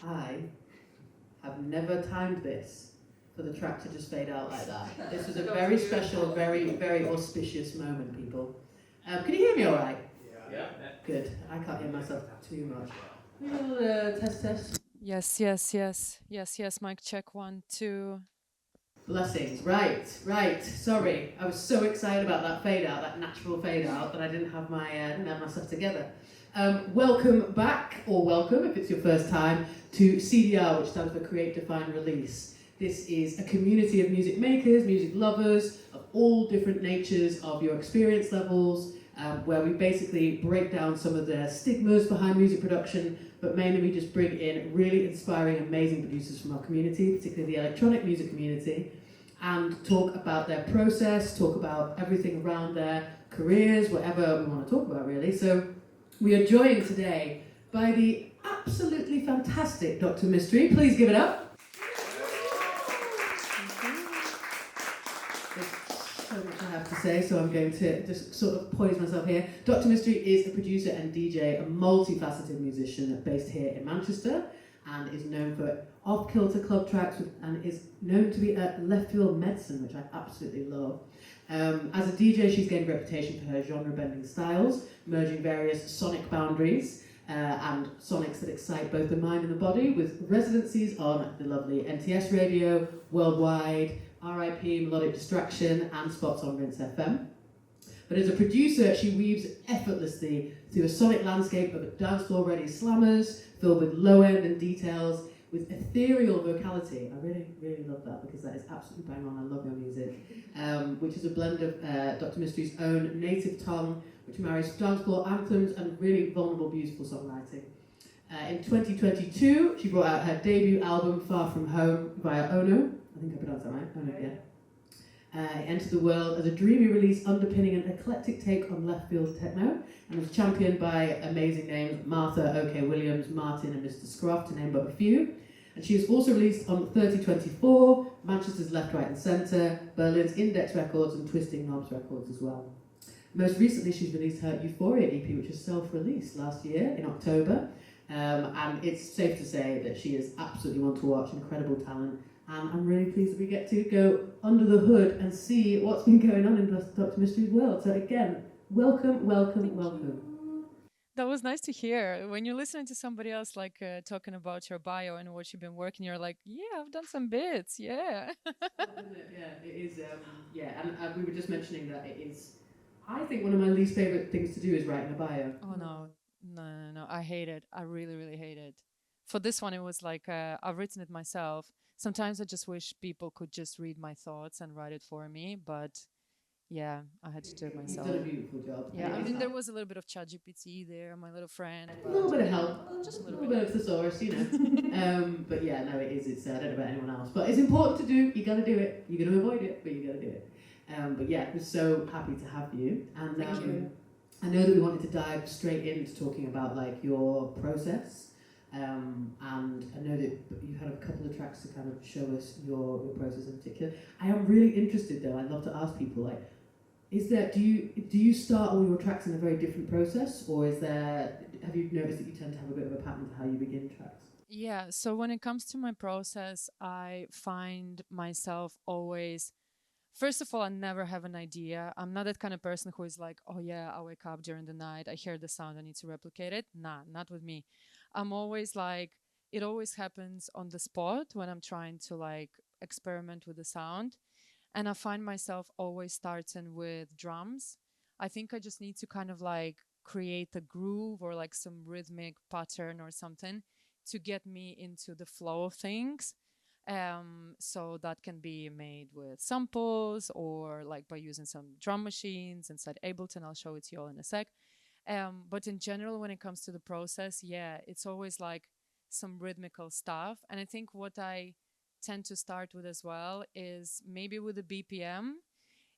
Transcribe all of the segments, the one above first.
I have never timed this for the track to just fade out like that. This was a very special, very, very auspicious moment, people. Can you hear me all right? Yeah. Good. I can't hear myself too much. A little test. Yes. Mic check 1, 2. Blessings. Right. Sorry, I was so excited about that fade out, that natural fade out, that I didn't have my stuff together. Welcome back, or welcome if it's your first time, to CDR, which stands for Create, Define, Release. This is a community of music makers, music lovers of all different natures of your experience levels, where we basically break down some of the stigmas behind music production, but mainly we just bring in really inspiring, amazing producers from our community, particularly the electronic music community, and talk about their process, talk about everything around their careers, whatever we want to talk about really. So we are joined today by the absolutely fantastic Dr. Mystery. Please give it up. So much I have to say, so I'm going to just sort of poise myself here. Dr. Mystery is a producer and DJ, a multifaceted musician based here in Manchester, and is known for off-kilter club tracks and is known to be a left field medicine, which I absolutely love. As a DJ, she's gained a reputation for her genre-bending styles, merging various sonic boundaries and sonics that excite both the mind and the body, with residencies on the lovely NTS radio, worldwide, RIP, Melodic Distraction, and spots on Rinse FM. But as a producer, she weaves effortlessly through a sonic landscape of dancefloor-ready slammers, filled with low end and details, with ethereal vocality. I really, really love that, because that is absolutely bang on. I love your music. Which is a blend of Dr. Mystery's own native tongue, which marries dancefloor anthems and really vulnerable, beautiful songwriting. In 2022, she brought out her debut album, Far From Home, via Ono. I think I pronounced that right. Ono, yeah. It entered the world as a dreamy release underpinning an eclectic take on left field techno, and was championed by amazing names Martha, OK Williams, Martyn and Mr. Scruff, to name but a few. And she was also released on 3024, Manchester's Left, Right and Centre, Berlin's Index Records and Twisting Knobs Records as well. Most recently she's released her Euphoria EP, which was self-released last year in October, and it's safe to say that she is absolutely one to watch, incredible talent. And I'm really pleased that we get to go under the hood and see what's been going on in Dr. Mystery's world. So again, welcome. That was nice to hear. When you're listening to somebody else like talking about your bio and what you've been working, you're like, yeah, I've done some bits, yeah. Yeah, it is, and we were just mentioning that it is, I think one of my least favourite things to do is writing a bio. Oh no, I hate it. I really, really hate it. For this one, it was like, I've written it myself. Sometimes I just wish people could just read my thoughts and write it for me, but yeah, I had to do it myself. You've done a beautiful job. Yeah, I mean, there was a little bit of ChatGPT there, my little friend. A little bit of help. Just a little bit of thesaurus, you know. But yeah, no, it is. It's, I don't know about anyone else, but it's important to do. You got to do it. You're going to avoid it, but you got to do it. But yeah, we're so happy to have you. And Thank you. I know that we wanted to dive straight into talking about like your process. And I know that you had a couple of tracks to kind of show us your process in particular. I am really interested though. I'd love to ask people like, do you start all your tracks in a very different process, or have you noticed that you tend to have a bit of a pattern to how you begin tracks? Yeah, so when it comes to my process, I find myself always, first of all, I never have an idea. I'm not that kind of person who is like, oh yeah, I wake up during the night, I hear the sound, I need to replicate it. Nah, not with me. I'm always like, it always happens on the spot when I'm trying to like experiment with the sound. And I find myself always starting with drums. I think I just need to kind of like create a groove or like some rhythmic pattern or something to get me into the flow of things. So that can be made with samples or like by using some drum machines inside Ableton. I'll show it to you all in a sec. But in general, when it comes to the process, yeah, it's always like some rhythmical stuff. And I think what I tend to start with as well is maybe with the BPM.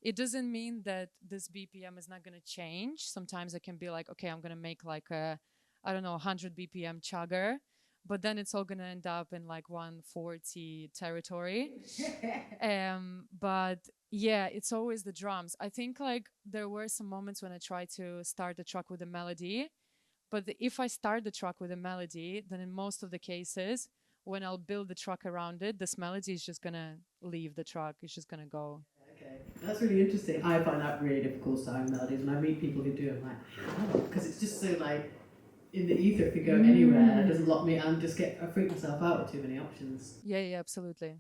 It doesn't mean that this BPM is not going to change. Sometimes it can be like, okay, I'm going to make like a, I don't know, 100 BPM chugger, but then it's all going to end up in like 140 territory. But yeah, it's always the drums. I think like there were some moments when I tried to start the track with a melody, but if I start the track with a melody, then in most of the cases, when I'll build the track around it, this melody is just gonna leave the track. It's just gonna go. Okay, that's really interesting. I find that really difficult starting melodies. When I meet people who do, I'm like, how? Because it's just so like in the ether. If you go anywhere, it doesn't lock me. And just I freak myself out with too many options. Yeah, absolutely.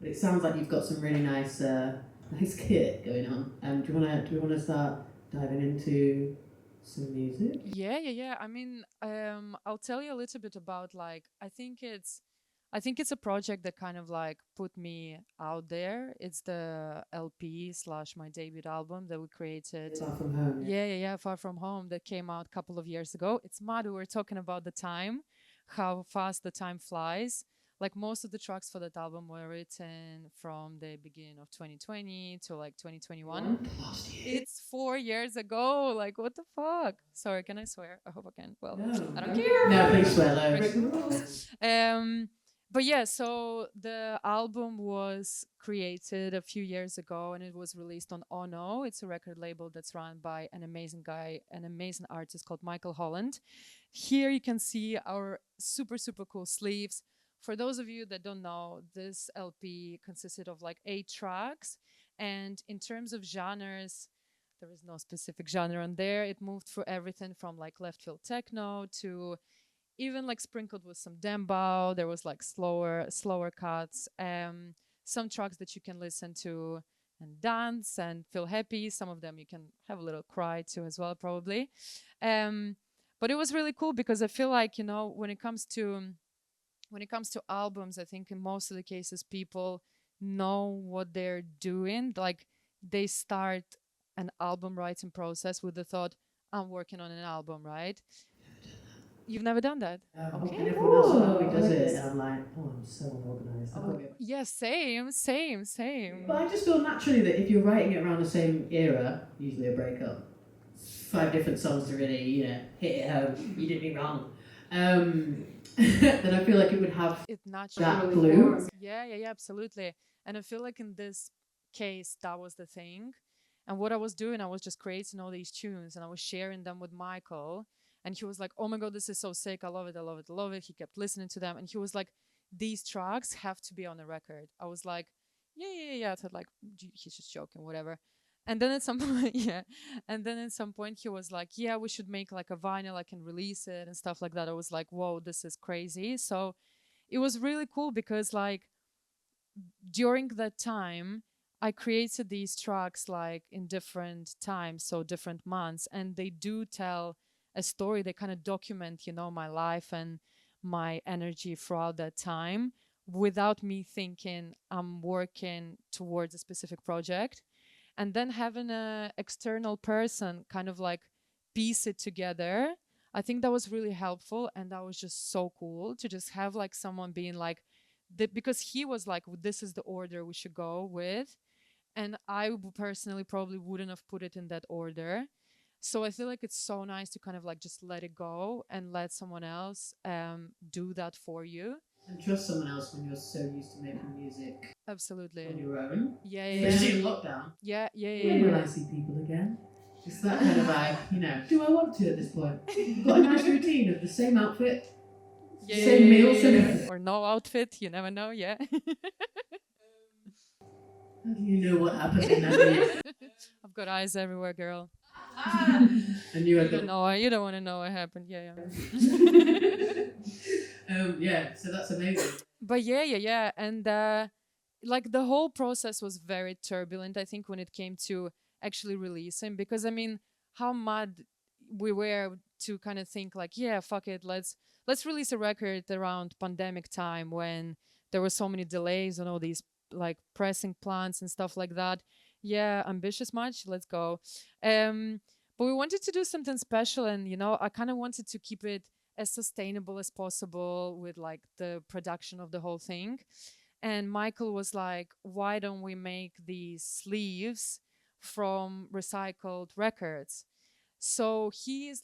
But it sounds like you've got some really nice, nice kit going on. Do we want to start diving into some music? Yeah. I mean, I'll tell you a little bit about like I think it's a project that kind of like put me out there. It's the LP / my debut album that we created. Far From Home. Yeah, Far From Home, that came out a couple of years ago. It's mad. We were talking about the time, how fast the time flies. Like most of the tracks for that album were written from the beginning of 2020 to like 2021. Last year. It's 4 years ago. Like, what the fuck? Sorry, can I swear? I hope I can. Well, No, I don't care. No, please swear Breaking though. rules. But yeah, so the album was created a few years ago and it was released on Ono. It's a record label that's run by an amazing guy, an amazing artist called Michael Holland. Here you can see our super cool sleeves. For those of you that don't know, this LP consisted of like 8 tracks. And in terms of genres, there is no specific genre on there. It moved through everything from like left field techno to even like sprinkled with some dembow. There was like slower cuts. Some tracks that you can listen to and dance and feel happy. Some of them you can have a little cry to as well, probably. But it was really cool because I feel like, you know, when it comes to albums, I think in most of the cases people know what they're doing. Like they start an album writing process with the thought, I'm working on an album, right? You've never done that? Okay. And everyone else around me does it, and I'm like, oh, I'm so unorganized. Yeah, same. But I just feel naturally that if you're writing it around the same era, usually a breakup, 5 different songs to really, you know, hit it home. You did me wrong. Then I feel like it would have it naturally that glue. Yeah, absolutely. And I feel like in this case, that was the thing. And what I was doing, I was just creating all these tunes and I was sharing them with Michael. And he was like, oh my God, this is so sick. I love it. He kept listening to them. And he was like, these tracks have to be on the record. I was like, yeah. I thought like, he's just joking, whatever. And then at some point, he was like, yeah, we should make like a vinyl. I can release it and stuff like that. I was like, whoa, this is crazy. So it was really cool because like during that time, I created these tracks like in different times, so different months. And they do tell a story. They kind of document, you know, my life and my energy throughout that time without me thinking I'm working towards a specific project. And then having an external person kind of like piece it together, I think that was really helpful. And that was just so cool to just have like someone being like, because he was like, this is the order we should go with. And I personally probably wouldn't have put it in that order. So I feel like it's so nice to kind of like just let it go and let someone else do that for you. And trust someone else when you're so used to making music. Absolutely. On your own. Yeah. Especially in lockdown. Yeah. When will I see people again? It's that kind of like, you know, do I want to at this point? You've got a nice routine of the same outfit, same meals, or no outfit, you never know, yeah. How do you know what happened in that week? I've got eyes everywhere, girl. And you don't know. You don't want to know what happened. Yeah. Yeah. So that's amazing. But yeah, and like the whole process was very turbulent. I think when it came to actually releasing, because I mean, how mad we were to kind of think like, yeah, fuck it, let's release a record around pandemic time when there were so many delays and all these like pressing plans and stuff like that. Yeah, ambitious much, let's go. But we wanted to do something special, and you know, I kind of wanted to keep it as sustainable as possible with like the production of the whole thing. And Michael was like, why don't we make these sleeves from recycled records? So he's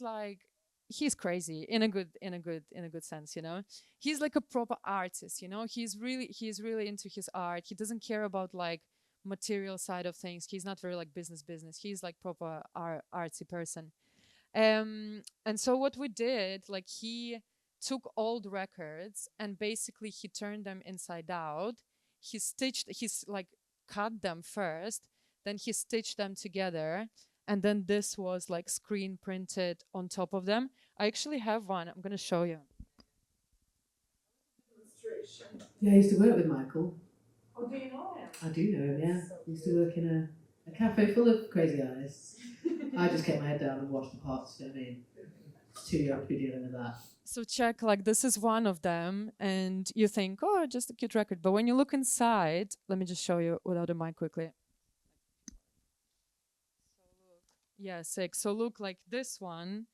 crazy in a good sense, you know. He's like a proper artist, you know. He's really into his art. He doesn't care about like material side of things. He's not very like business. He's like proper artsy person. And so what we did, like he took old records and basically he turned them inside out. He's like cut them first, then he stitched them together, and then this was like screen printed on top of them. I actually have one. I'm gonna show you. Yeah, I used to work with Michael. Oh, do you know him? I do know him, yeah. I used to work in a cafe full of crazy eyes. I just kept my head down and watched the parts, you know what I mean? It's too young to be dealing with that. So check, like this is one of them, and you think, oh, just a cute record. But when you look inside, let me just show you without a mic quickly. Yeah, sick. So look, like this one,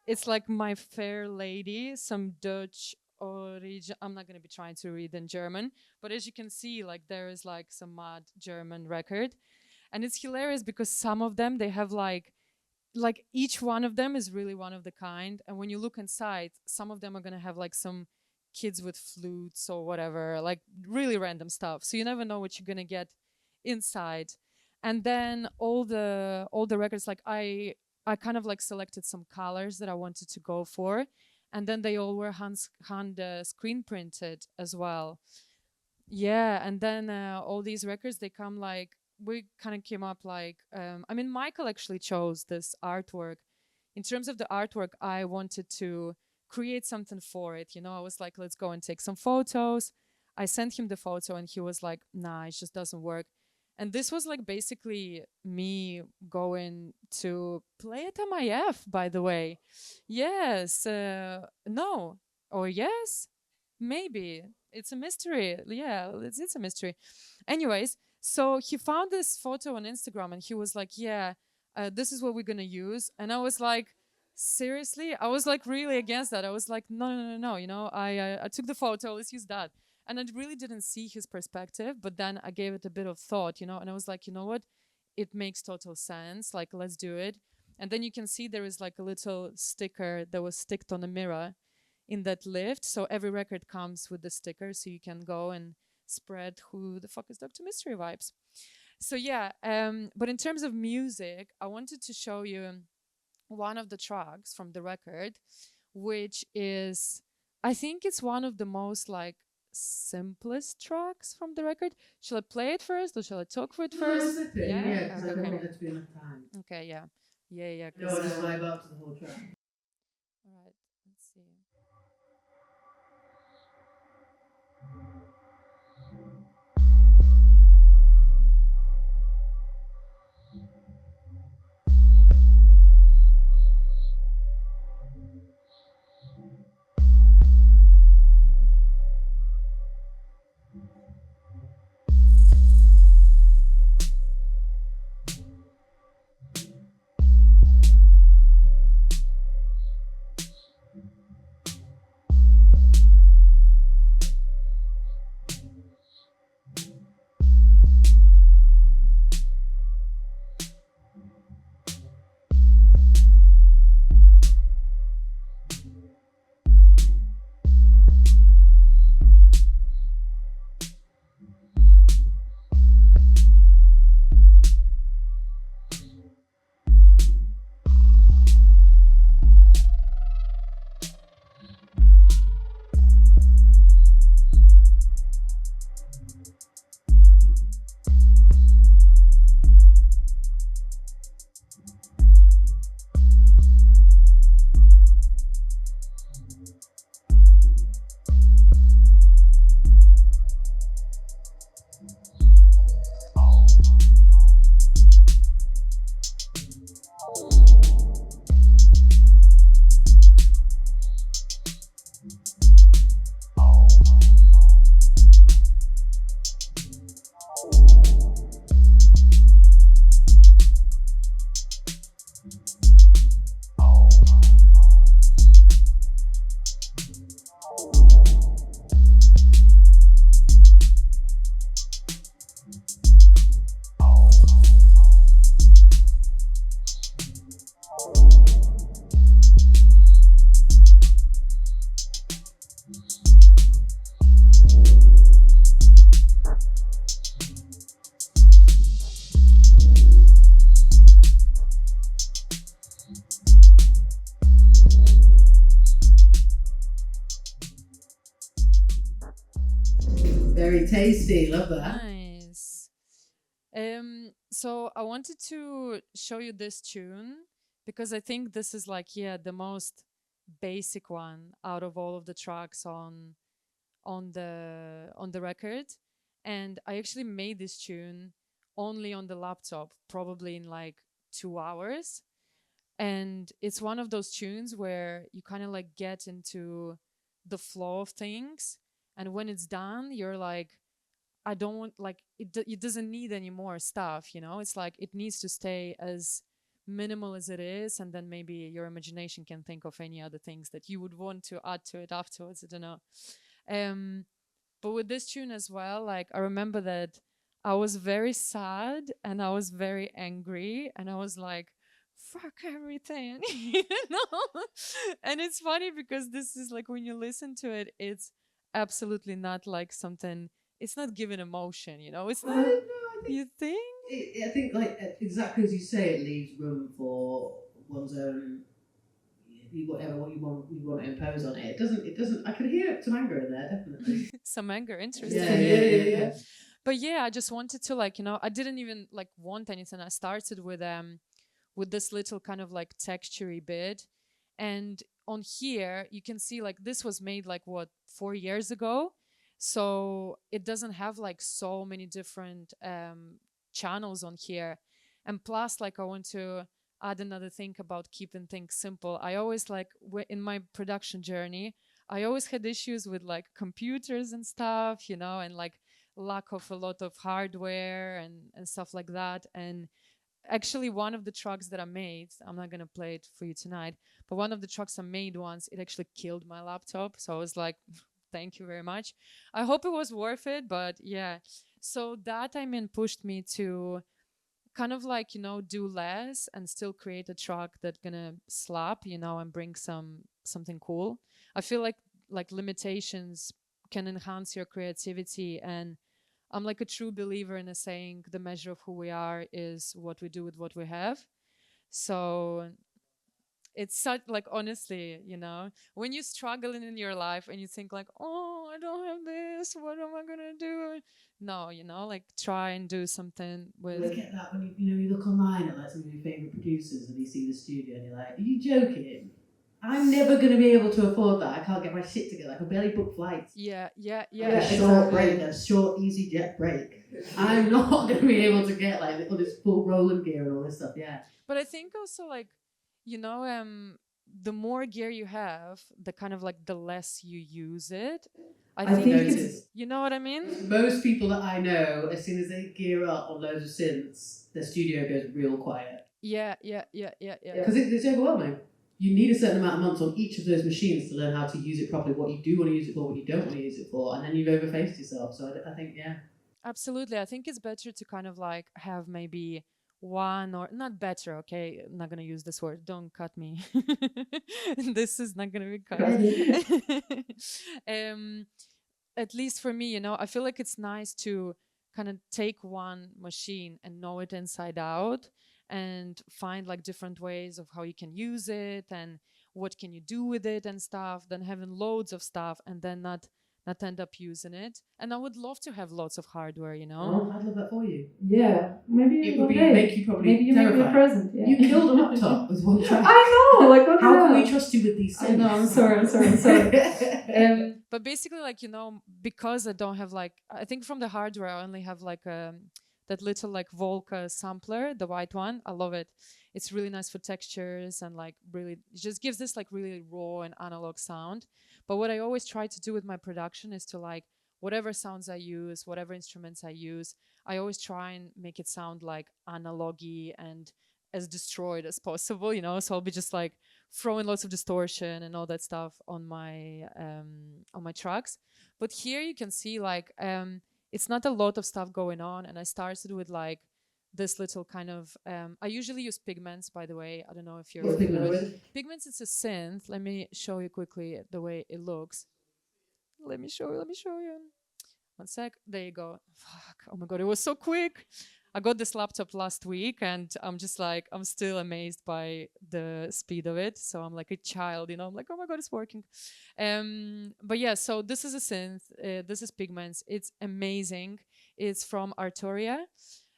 it's like My Fair Lady, some Dutch origin. I'm not gonna be trying to read in German, but as you can see, like there is like some mad German record, and it's hilarious because some of them they have like each one of them is really one of the kind, and when you look inside, some of them are gonna have like some kids with flutes or whatever, like really random stuff. So you never know what you're gonna get inside. And then all the records, like I kind of like selected some colors that I wanted to go for, and then they all were hand screen printed as well. Yeah, and then all these records, they come like, we kind of came up like, I mean, Michael actually chose this artwork. In terms of the artwork, I wanted to create something for it. You know, I was like, let's go and take some photos. I sent him the photo and he was like, nah, it just doesn't work. And this was like basically me going to play at MIF, by the way. Yes, no, or yes, maybe. It's a mystery. Yeah, it's a mystery. Anyways, so he found this photo on Instagram and he was like, yeah, this is what we're going to use. And I was like, seriously? I was like really against that. I was like, no. You know, I took the photo. Let's use that. And I really didn't see his perspective, but then I gave it a bit of thought, you know, and I was like, you know what? It makes total sense. Like, let's do it. And then you can see there is like a little sticker that was sticked on a mirror in that lift. So every record comes with the sticker, so you can go and spread who the fuck is Dr. Mystery vibes. So yeah, but in terms of music, I wanted to show you one of the tracks from the record, which is, I think it's one of the most like simplest tracks from the record. Shall I play it first or shall I talk for it first? Yeah, because I don't want there to be enough time. Okay, yeah. Yeah. No, I'll just vibe up to the whole track. All right, let's see. Very tasty. Love that. Nice. So I wanted to show you this tune because I think this is like, yeah, the most basic one out of all of the tracks on the record. And I actually made this tune only on the laptop, probably in like 2 hours. And it's one of those tunes where you kind of like get into the flow of things, and when it's done you're like, I don't want, like, it doesn't need any more stuff, you know. It's like it needs to stay as minimal as it is, and then maybe your imagination can think of any other things that you would want to add to it afterwards. I don't know. But with this tune as well, like, I remember that I was very sad and I was very angry and I was like, fuck everything, you know? And it's funny because this is like, when you listen to it, it's absolutely not like something, it's not giving emotion, you know? It's not, I think? I think, like, exactly as you say, it leaves room for one's own, whatever what you want to impose on it. It doesn't. I could hear some anger in there, definitely. Some anger, interesting. Yeah. But yeah, I just wanted to, like, you know, I didn't even like want anything. I started with this little kind of like textury bit, and on here you can see like this was made like what, 4 years ago, so it doesn't have like so many different channels on here. And plus, like, I want to add another thing about keeping things simple. I always like, in my production journey, I always had issues with like computers and stuff, you know, and like lack of a lot of hardware and stuff like that. And actually, one of the tracks that I made, I'm not gonna play it for you tonight, but one of the tracks I made once, it actually killed my laptop. So I was like, thank you very much. I hope it was worth it, but yeah. So that, I mean, pushed me to kind of like, you know, do less and still create a track that's gonna slap, you know, and bring something cool. I feel like limitations can enhance your creativity, and I'm like a true believer in a saying, the measure of who we are is what we do with what we have. So it's such, like, honestly, you know, when you're struggling in your life and you think like, oh, I don't have this, what am I gonna do? No, you know, like, try and do something with. You get that when you look online at like some of your favourite producers and you see the studio and you're like, are you joking? I'm never going to be able to afford that. I can't get my shit together. I can barely book flights. Yeah. A short break, a short easy jet break. I'm not going to be able to get like all this full rolling gear and all this stuff. Yeah. But I think also, like, you know, the more gear you have, the kind of like the less you use it. I think it's, you know what I mean? Most people that I know, as soon as they gear up on loads of synths, their studio goes real quiet. Yeah. Because it's overwhelming. You need a certain amount of months on each of those machines to learn how to use it properly, what you do want to use it for, what you don't want to use it for, and then you've overfaced yourself. So I think, yeah. Absolutely. I think it's better to kind of like have maybe one, or not better, okay? I'm not going to use this word. Don't cut me. This is not going to be cut. At least for me, you know, I feel like it's nice to kind of take one machine and know it inside out, and find like different ways of how you can use it and what can you do with it and stuff, than having loads of stuff and then not end up using it. And I would love to have lots of hardware, you know. Oh, I'd love that for you. Yeah, maybe it would make you probably maybe you terrified. make me a present. Yeah. You killed a laptop with one track. I know, like, what how can we trust you with these things? I know, I'm sorry. But basically, like, you know, because I don't have like, I think from the hardware I only have like that little like Volca sampler, the white one. I love it. It's really nice for textures, and like really, it just gives this like really raw and analog sound. But what I always try to do with my production is to, like, whatever sounds I use, whatever instruments I use, I always try and make it sound like analogy and as destroyed as possible, you know. So I'll be just like throwing lots of distortion and all that stuff on my tracks. But here you can see like it's not a lot of stuff going on, and I started with like this little kind of I usually use Pigments, by the way. I don't know if you're familiar with Pigments. It's a synth. Let me show you quickly the way it looks. Let me show you. One sec. There you go. Fuck. Oh my god, it was so quick. I got this laptop last week, and I'm just like, I'm still amazed by the speed of it. So I'm like a child, you know. I'm like, oh my god, it's working. But yeah, so this is a synth. This is Pigments. It's amazing. It's from Arturia.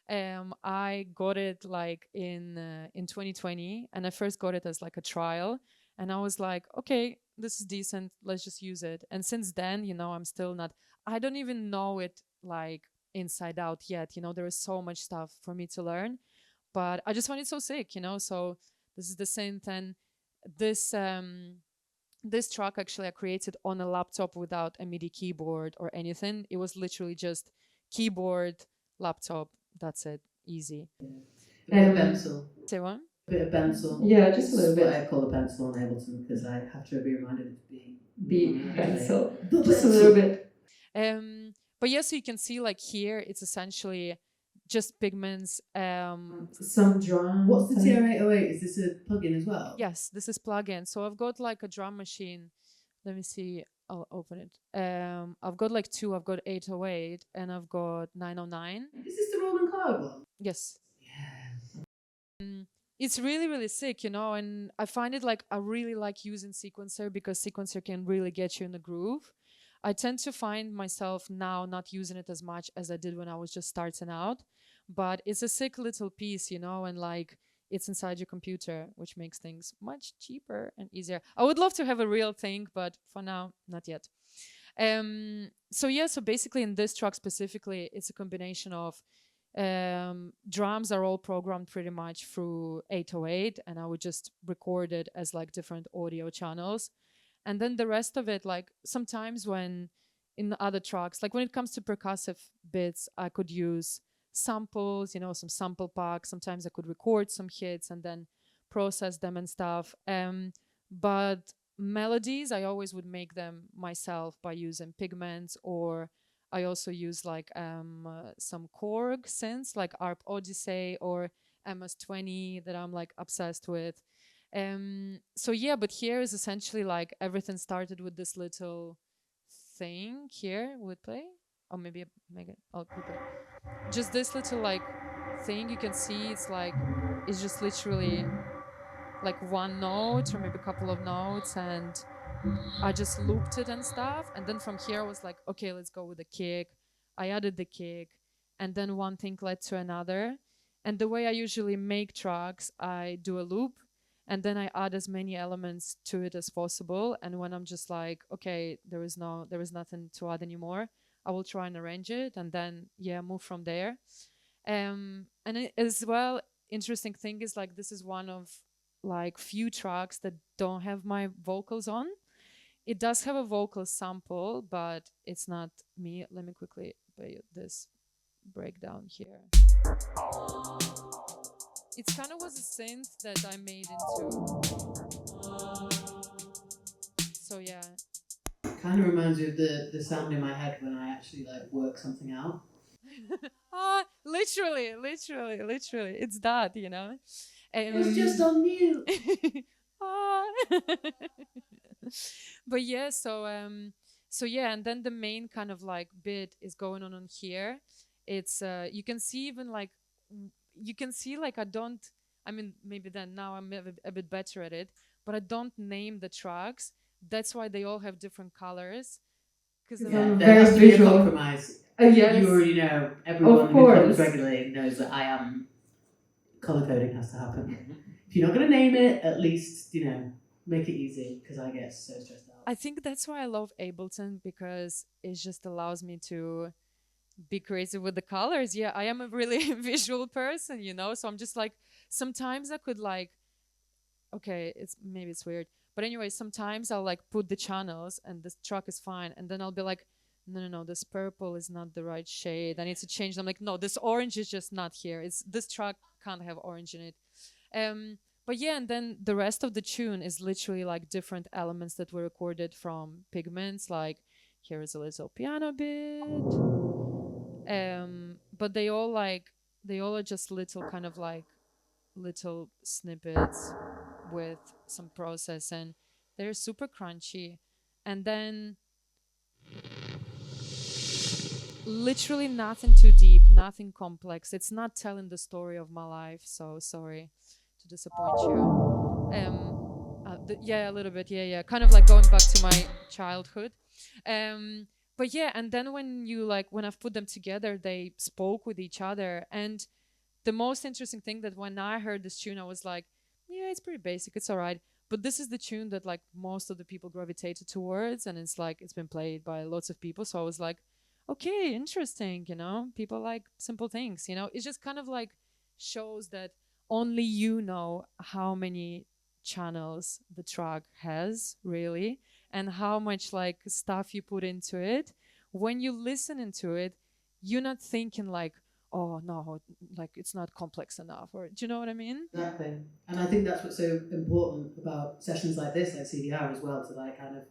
I got it like in 2020, and I first got it as like a trial, and I was like, okay, this is decent. Let's just use it. And since then, you know, I'm still not. I don't even know it like inside out yet. You know, there is so much stuff for me to learn, but I just find it so sick. You know, so this is the synth, and this this track actually I created on a laptop without a MIDI keyboard or anything. It was literally just keyboard, laptop. That's it. Easy. A bit of pencil. Say what? A bit of pencil. Yeah, just a little That's bit. what I call a pencil on Ableton, because I have to be reminded of being Pencil. The Just a pencil. little bit. But yeah, so you can see like here, it's essentially just Pigments. Some drums. What's the TR-808? Is this a plugin as well? Yes, this is plugin. So I've got like a drum machine. Let me see. I'll open it. I've got like two. I've got 808 and I've got 909. Is this the Roland Cloud one? Yes. Yeah. It's really, really sick, you know, and I find it like I really like using sequencer because sequencer can really get you in the groove. I tend to find myself now not using it as much as I did when I was just starting out, but it's a sick little piece, you know, and like it's inside your computer, which makes things much cheaper and easier. I would love to have a real thing, but for now, not yet. So yeah, so basically in this track specifically, it's a combination of drums are all programmed pretty much through 808, and I would just record it as like different audio channels. And then the rest of it, like sometimes when in the other tracks, like when it comes to percussive bits, I could use samples, you know, some sample packs. Sometimes I could record some hits and then process them and stuff. But melodies, I always would make them myself by using Pigments, or I also use like some Korg synths like ARP Odyssey or MS-20 that I'm like obsessed with. So yeah, but here is essentially like everything started with this little thing here. Would play? Or maybe make it. I'll keep it. Just this little like thing. You can see it's like it's just literally like one note or maybe a couple of notes, and I just looped it and stuff. And then from here I was like, okay, let's go with the kick. I added the kick, and then one thing led to another. And the way I usually make tracks, I do a loop, and then I add as many elements to it as possible. And when I'm just like, okay, there is nothing to add anymore, I will try and arrange it, and then yeah, move from there. And as well, interesting thing is like this is one of like few tracks that don't have my vocals on. It does have a vocal sample, but it's not me. Let me quickly play this breakdown here. It kind of was a synth that I made into. So yeah. Kind of reminds me of the sound in my head when I actually like work something out. Literally, it's that, you know. It was just on mute. But yeah, so yeah, and then the main kind of like bit is going on here. It's you can see even like I mean maybe then now I'm a bit better at it, but I don't name the tracks. That's why they all have different colors. Because there has to be a compromise. Yes. You already know, everyone who comes regularly knows that I am color coding has to happen. If you're not going to name it, at least, you know, make it easy, because I get so stressed out. I think that's why I love Ableton, because it just allows me to be creative with the colors. Yeah, I am a really visual person, you know, so I'm just like, sometimes I could like, okay, maybe it's weird, but anyway, sometimes I'll like put the channels and this track is fine, and then I'll be like, no, this purple is not the right shade, I need to change. I'm like, no, this orange is just not here. This track can't have orange in it. But yeah, and then the rest of the tune is literally like different elements that were recorded from Pigments. Like here is a little piano bit, but they all are just little kind of like little snippets with some process, and they're super crunchy. And then literally nothing too deep, nothing complex. It's not telling the story of my life, so sorry to disappoint you. Yeah, a little bit. Yeah. Kind of like going back to my childhood. But yeah, and then when I've put them together, they spoke with each other. And the most interesting thing that when I heard this tune, I was like, yeah, it's pretty basic. It's all right. But this is the tune that like most of the people gravitated towards, and it's like it's been played by lots of people. So I was like, okay, interesting. People like simple things. It just kind of like shows that only you know how many channels the track has really, and how much like stuff you put into it. When you listen into it, you're not thinking like, oh no, like it's not complex enough, or do you know what I mean? Exactly. And I think that's what's so important about sessions like this, like CDR as well, to like kind of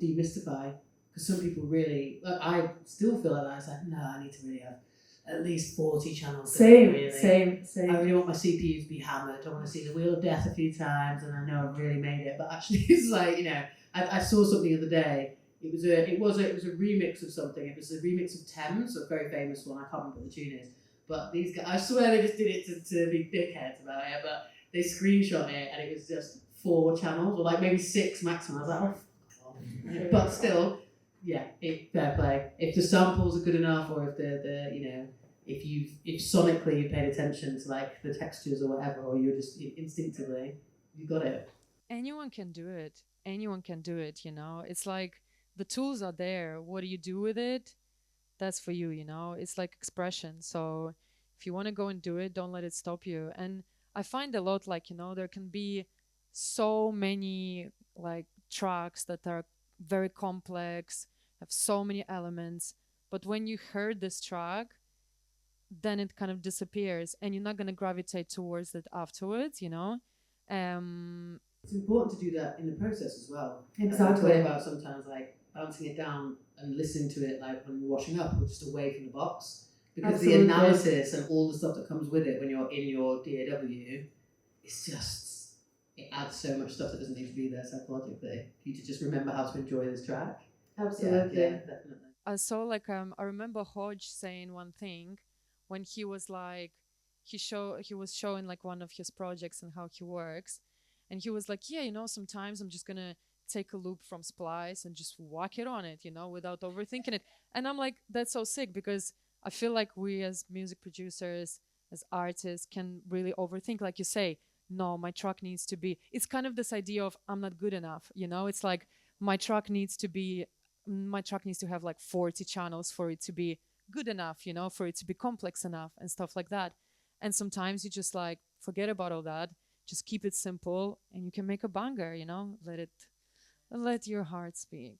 demystify. Because some people really, like, I still feel like that. It's like, no, I need to really have at least 40 channels. Really. Same. I really want my CPU to be hammered. I want to see the Wheel of Death a few times, and I know I've really made it. But actually, it's like, I saw something the other day. It was a remix of something. It was a remix of Thames, a very famous one. I can't remember what the tune is. But these guys, I swear they just did it to be dickheads about it. But they screenshot it, and it was just 4 channels, or like maybe 6 maximum. I was like, oh, fuck off. But still, yeah, fair play. If the samples are good enough, or if if sonically you paid attention to like the textures or whatever, or you're just instinctively, you got it. Anyone can do it. It's like the tools are there. What do you do with it? That's for you. It's like expression. So if you want to go and do it, don't let it stop you. And I find a lot like, there can be so many like tracks that are very complex, have so many elements, but when you heard this track, then it kind of disappears, and you're not going to gravitate towards it afterwards. It's important to do that in the process as well. Exactly. I talk about sometimes like bouncing it down and listening to it like when you're washing up, or just away from the box, because Absolutely. The analysis and all the stuff that comes with it when you're in your DAW, it adds so much stuff that doesn't need to be there psychologically. For you to just remember how to enjoy this track. Absolutely. Yeah, definitely. I saw like I remember Hodge saying one thing when he was like he was showing like one of his projects and how he works, and he was like, yeah, sometimes I'm just gonna take a loop from Splice and just whack it on it, without overthinking it. And I'm like, that's so sick, because I feel like we as music producers, as artists, can really overthink. Like you say, no, my track needs to be, it's kind of this idea of I'm not good enough, it's like my track needs to have like 40 channels for it to be good enough, for it to be complex enough and stuff like that. And sometimes you just like forget about all that, just keep it simple, and you can make a banger, let your heart speak.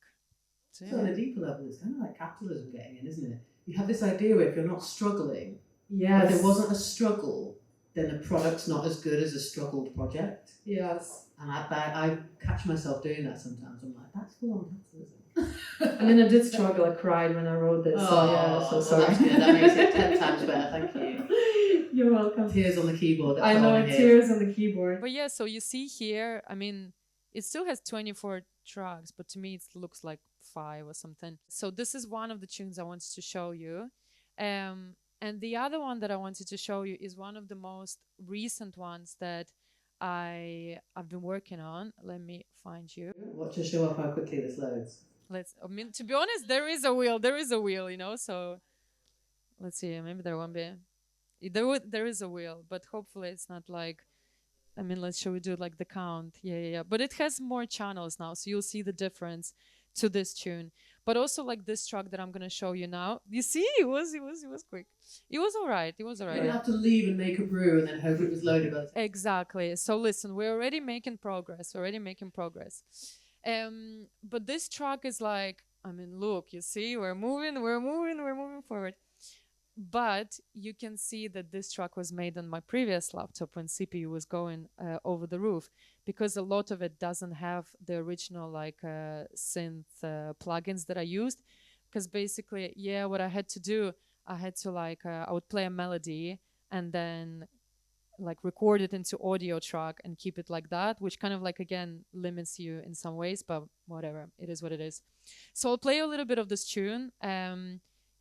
So on a deeper level, it's kind of like capitalism getting in, isn't it? You have this idea where if you're not struggling, Yes. if there wasn't a struggle, then the product's not as good as a struggled project. Yes. And I catch myself doing that sometimes. I'm like, that's full on capitalism. I mean, I did struggle. I cried when I wrote this. So yeah, so sorry. That's good. That makes it 10 times better. Thank you. You're welcome. Tears on the keyboard. That's I all know, I hear. tears on the keyboard. But yeah, so you see here, I mean, it still has 24 tracks, but to me it looks like 5 or something. So this is one of the tunes I wanted to show you. And the other one that I wanted to show you is one of the most recent ones that I've been working on. Let me find you. Watch us show off how quickly this loads. I mean, to be honest, there is a wheel, so let's see, maybe there won't be. There is a wheel, but hopefully it's not like, I mean, shall we do like the count? Yeah. But it has more channels now, so you'll see the difference to this tune. But also like this track that I'm gonna show you now. You see, it was quick. It was alright. You didn't have to leave and make a brew and then hope it was loaded. Exactly. So listen, we're already making progress. But this track is like, I mean, look, you see, we're moving forward. But you can see that this track was made on my previous laptop when CPU was going over the roof, because a lot of it doesn't have the original like synth plugins that I used. Because basically, what I had to do, I had to like, I would play a melody and then like record it into audio track and keep it like that, which kind of like, again, limits you in some ways, but whatever, it is what it is. So I'll play a little bit of this tune.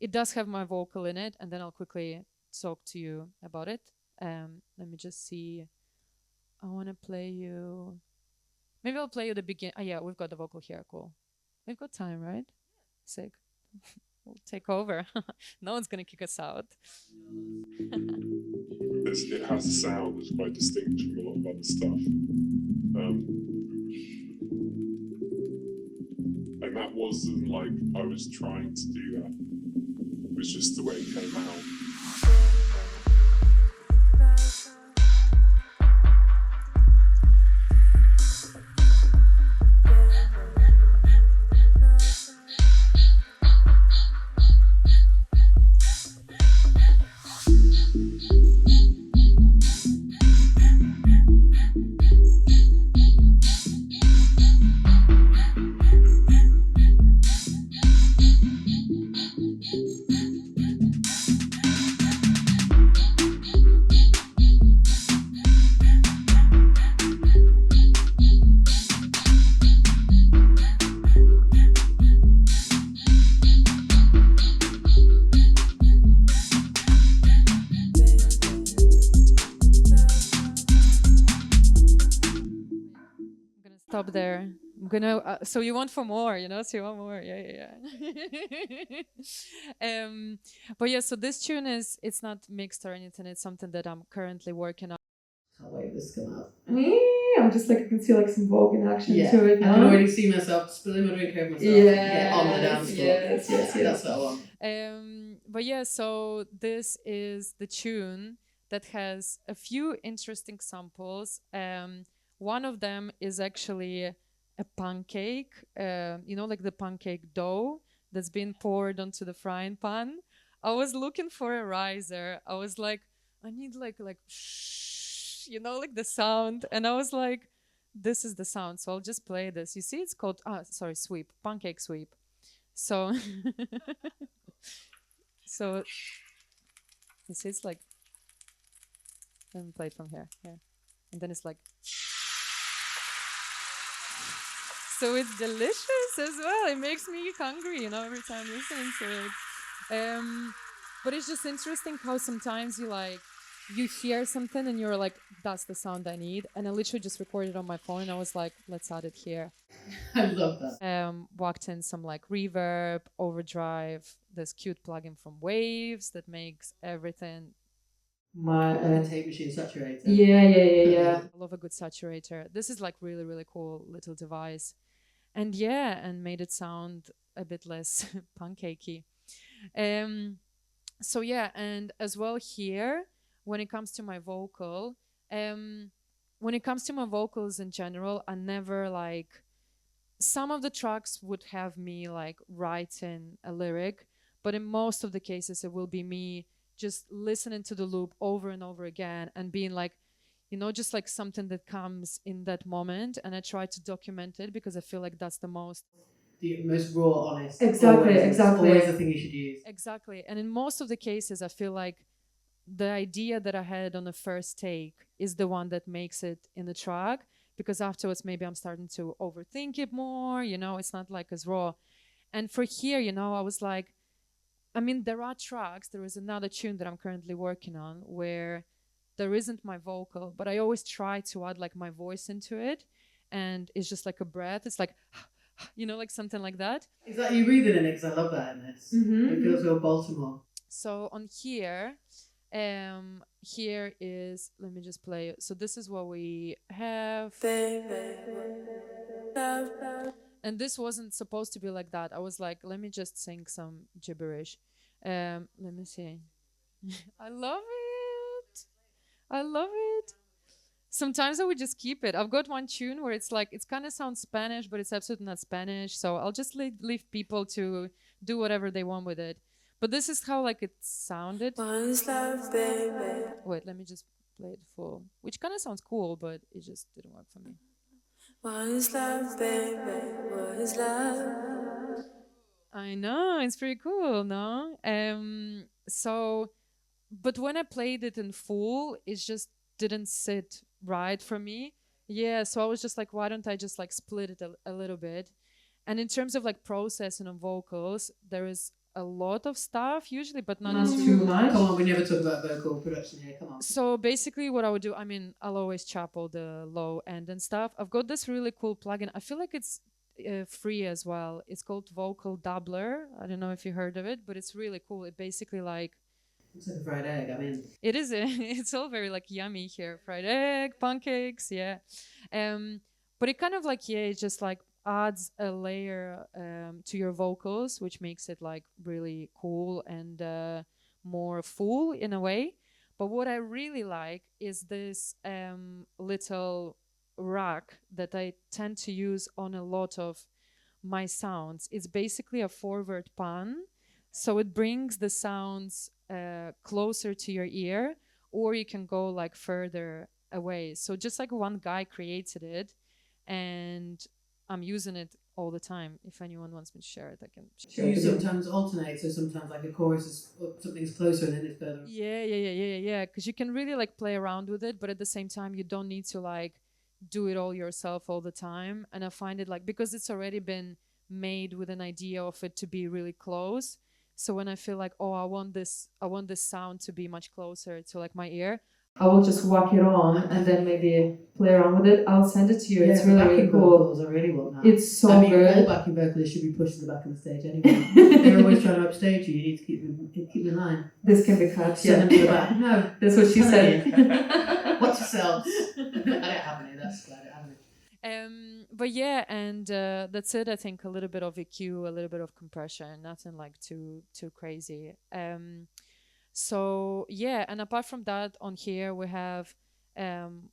it does have my vocal in it, and then I'll quickly talk to you about it. Let me just see. I want to play you. Maybe I'll play you the begin. Yeah, we've got the vocal here. Cool. We've got time, right? Sick. We'll take over. No one's gonna kick us out. It has a sound that's quite distinct from a lot of other stuff. And that wasn't like I was trying to do that. It was just the way it came out. Stop there. I'm gonna. So you want for more, you know? So you want more? Yeah. But yeah. So this tune it's not mixed or anything. It's something that I'm currently working on. Can't wait for this to come out. I'm just like, I can see like some Vogue in action to it I now. can already see myself spilling my drink over myself. Yeah, on the dance floor. yes. That's what I want. But yeah, so this is the tune that has a few interesting samples. One of them is actually a pancake, you know, like the pancake dough that's been poured onto the frying pan. I was looking for a riser. I was like, I need like shh, you know, like the sound. And I was like, this is the sound. So I'll just play this. You see, it's called, sweep, pancake sweep. So, so you see, it's like, let me play it from here. And then it's like, so it's delicious as well. It makes me hungry, you know, every time listening to it. But it's just interesting how sometimes you hear something and you're like, that's the sound I need. And I literally just recorded it on my phone. And I was like, let's add it here. I love that. Walked in some like reverb, overdrive, this cute plugin from Waves that makes everything. The tape machine saturator. Yeah. I love a good saturator. This is like really, really cool little device. And yeah, and made it sound a bit less pancakey. So yeah, and as well here, when it comes to my vocal, when it comes to my vocals in general, I never like, some of the tracks would have me like writing a lyric, but in most of the cases it will be me just listening to the loop over and over again and being like, you know, just like something that comes in that moment, and I try to document it because I feel like that's the most raw, honest. Exactly. Always the thing you should use. Exactly. And in most of the cases, I feel like the idea that I had on the first take is the one that makes it in the track, because afterwards maybe I'm starting to overthink it more, you know, it's not like as raw. And for here, you know, I was like, I mean, there are tracks, there is another tune that I'm currently working on where there isn't my vocal, but I always try to add like my voice into it, and it's just like a breath. It's like, you know, like something like that. Is that you breathing in it? Because I love that in this. It feels real Baltimore. So on here, here is, let me just play it. So this is what we have. And this wasn't supposed to be like that. I was like, let me just sing some gibberish. Let me see. I love it. Sometimes I would just keep it. I've got one tune where it's like, it kind of sounds Spanish, but it's absolutely not Spanish. So I'll just leave people to do whatever they want with it. But this is how like it sounded. Wait, let me just play it full. Which kind of sounds cool, but it just didn't work for me. What is love, baby? What is love? I know, it's pretty cool, no? So, but when I played it in full, it just didn't sit right for me. Yeah, so I was just like, why don't I just like split it a little bit? And in terms of like processing on vocals, there is a lot of stuff usually, but not Not too too much. Come on, we never talk about vocal production here. Come on. So basically what I would do, I mean, I'll always chop all the low end and stuff. I've got this really cool plugin. I feel like it's free as well. It's called Vocal Doubler. I don't know if you heard of it, but it's really cool. It basically like, It's like a fried egg. I mean, it is, it's all very like yummy here. Fried egg, pancakes, yeah. But it kind of like, yeah, it just like adds a layer to your vocals, which makes it like really cool and more full in a way. But what I really like is this little rack that I tend to use on a lot of my sounds. It's basically a forward pan. So it brings the sounds closer to your ear, or you can go like further away. So just like one guy created it, and I'm using it all the time. If anyone wants me to share it, I can share you it. sometimes alternate, so sometimes like a chorus is something's closer and then it's further. Yeah. Because you can really like play around with it, but at the same time, you don't need to like do it all yourself all the time. And I find it like, because it's already been made with an idea of it to be really close. So when I feel like, oh, I want this sound to be much closer to like my ear, I will just whack it on and then maybe play around with it. I'll send it to you. Yeah, It's for really, backing really cool. vocals, I really want that. It's so I mean, good. all backing vocalists should be pushed to the back of the stage anyway. They're always trying to upstage you. You need to keep in line. This can be cut. Send them to the back. No, That's what she Tell said. watch yourselves. I don't have any. That's glad I don't have any. but yeah, and that's it. I think a little bit of EQ, a little bit of compression, nothing like too crazy. So yeah, and apart from that, on here we have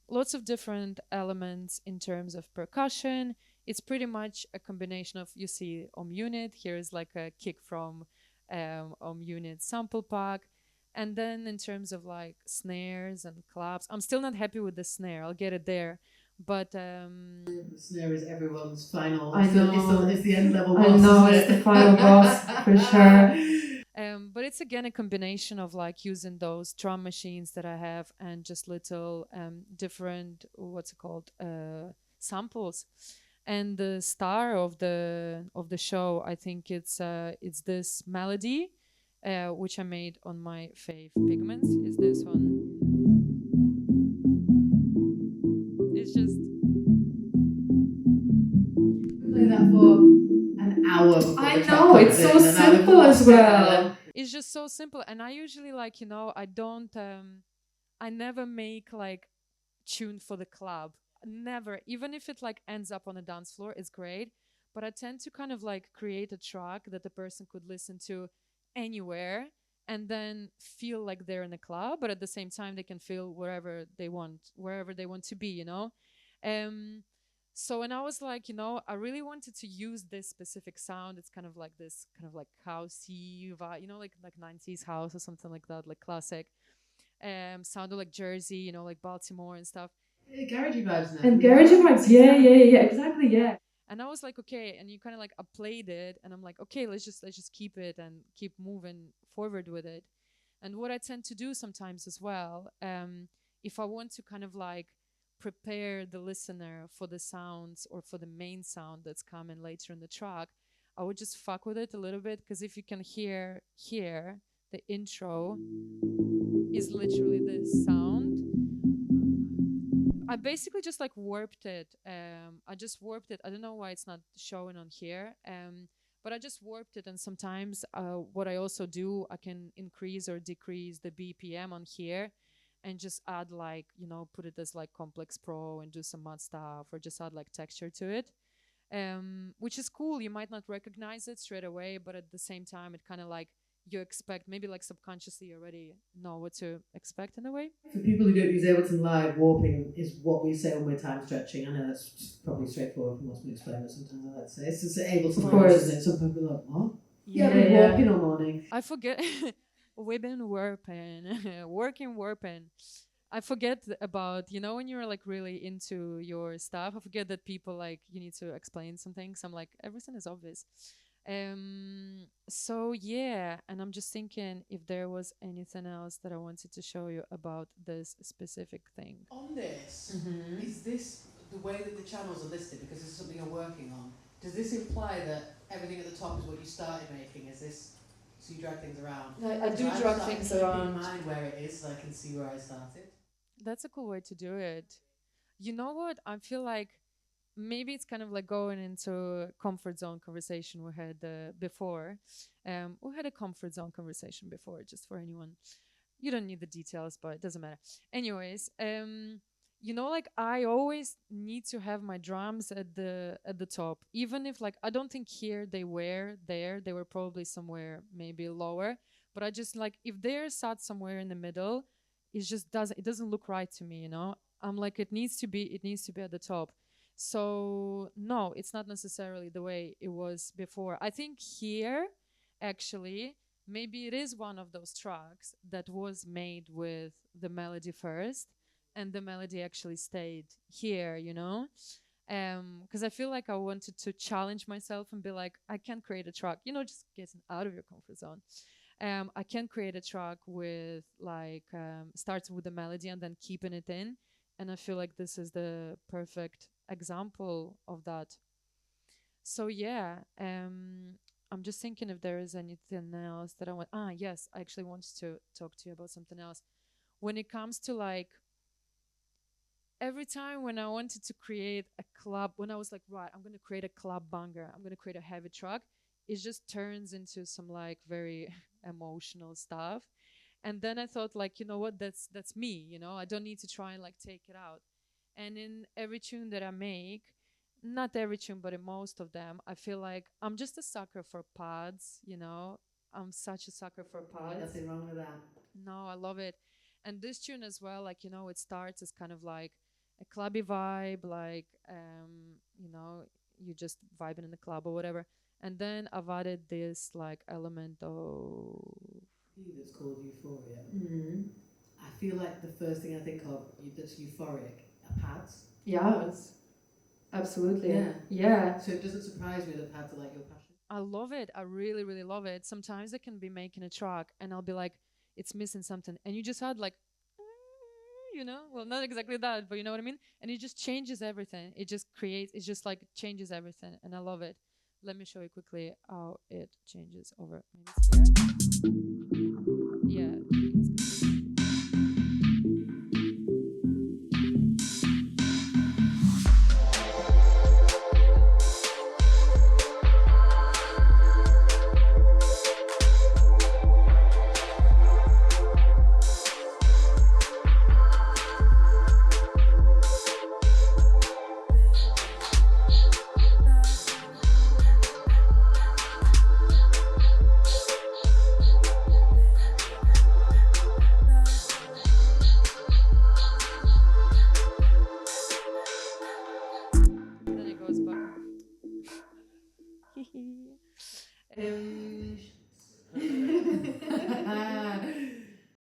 lots of different elements in terms of percussion. It's pretty much a combination of, you see unit, here is like a kick from unit sample pack. And then in terms of like snares and claps, I'm still not happy with the snare. I'll get it there. But The snare is everyone's final. I know. It's the end level boss. I know, isn't it's it? the final boss, for sure. but it's again a combination of like using those drum machines that I have and just little different, what's it called, samples. And the star of the show, I think it's this melody, which I made on my fave pigments. Is this one? It's just Play that for an hour. Before I the track know, comes it's in, so and now simple they've as lost it, well. it's just so simple. And I usually like, I don't I never make like tune for the club. Never. Even if it like ends up on a dance floor, it's great. But I tend to kind of like create a track that the person could listen to anywhere and then feel like they're in a club, but at the same time they can feel wherever they want to be, So when I was like, I really wanted to use this specific sound. It's kind of like this kind of like housey vibe, like 90s house or something like that, like classic. Sounded like Jersey, like Baltimore and stuff. Garagey vibes now. And garagey vibes, yeah, exactly, yeah. And I was like, okay, and you kind of like played it, and I'm like, okay, let's just keep it and keep moving forward with it. And what I tend to do sometimes as well, if I want to kind of like prepare the listener for the sounds or for the main sound that's coming later in the track, I would just fuck with it a little bit, because if you can hear here, the intro is literally this sound. I basically just like warped it. I just warped it. I don't know why it's not showing on here. But I just warped it. And sometimes what I also do, I can increase or decrease the BPM on here and just add like, put it as like Complex Pro and do some mod stuff, or just add like texture to it. Which is cool. You might not recognize it straight away, but at the same time, it kind of like, you expect, maybe like subconsciously you already know what to expect in a way. For people who don't use Ableton Live, warping is what we say when we're time stretching. I know that's probably straightforward from what's been explained, but sometimes I like to say it's just Ableton Of Live, course. isn't it? Some people are like, what? Yeah, I've been yeah. warping all morning. I forget. We've been warping, warping. I forget about, when you're like really into your stuff, I forget that people like, you need to explain some things. I'm like, everything is obvious. So yeah, and I'm just thinking if there was anything else that I wanted to show you about this specific thing. On this, is this the way that the channels are listed, because this is something you're working on? Does this imply that everything at the top is what you started making? Is this So you drag things around. I do So drag just, things keep around. in mind where it is, so I can see where I started. That's a cool way to do it. You know what? I feel like maybe it's kind of like going into comfort zone conversation we had before. We had a comfort zone conversation before, just for anyone. You don't need the details, but it doesn't matter. Anyways, you know, like I always need to have my drums at the top, even if like I don't think here they were there. They were probably somewhere maybe lower, but I just like if they're sat somewhere in the middle, it doesn't look right to me. You know, I'm like it needs to be at the top. So no, it's not necessarily the way it was before. I think here, actually, maybe it is one of those tracks that was made with the melody first, and the melody actually stayed here, you know? Because I feel like I wanted to challenge myself and be like, I can create a track, you know, just getting out of your comfort zone. I can create a track with like starts with the melody and then keeping it in, and I feel like this is the perfect example of that. So yeah, I'm just thinking if there is anything else that I want. Ah, yes, I actually wanted to talk to you about something else. When it comes to like every time when I wanted to create a club, when I was like, right, I'm gonna create a club banger, I'm gonna create a heavy track, it just turns into some like very emotional stuff. And then I thought like, you know what, that's me, you know, I don't need to try and like take it out. And in every tune that I make, not every tune, but in most of them, I feel like I'm just a sucker for pads, you know. I'm such a sucker for pads. Nothing wrong with that. No, I love it. And this tune as well, like, you know, it starts as kind of like a clubby vibe, like, you know, you just vibing in the club or whatever. And then I've added this like element of That's called euphoria. Mm. I feel like the first thing I think of that's euphoric are pads. Yes, absolutely. Yeah. Yeah. So it doesn't surprise me that pads are like your passion. I love it. I really, really love it. Sometimes I can be making a track and I'll be like, it's missing something. And you just had like, you know, well, not exactly that, but you know what I mean? And it just changes everything. It just like changes everything. And I love it. Let me show you quickly how it changes over. Maybe it's here. Yeah. Then it goes back.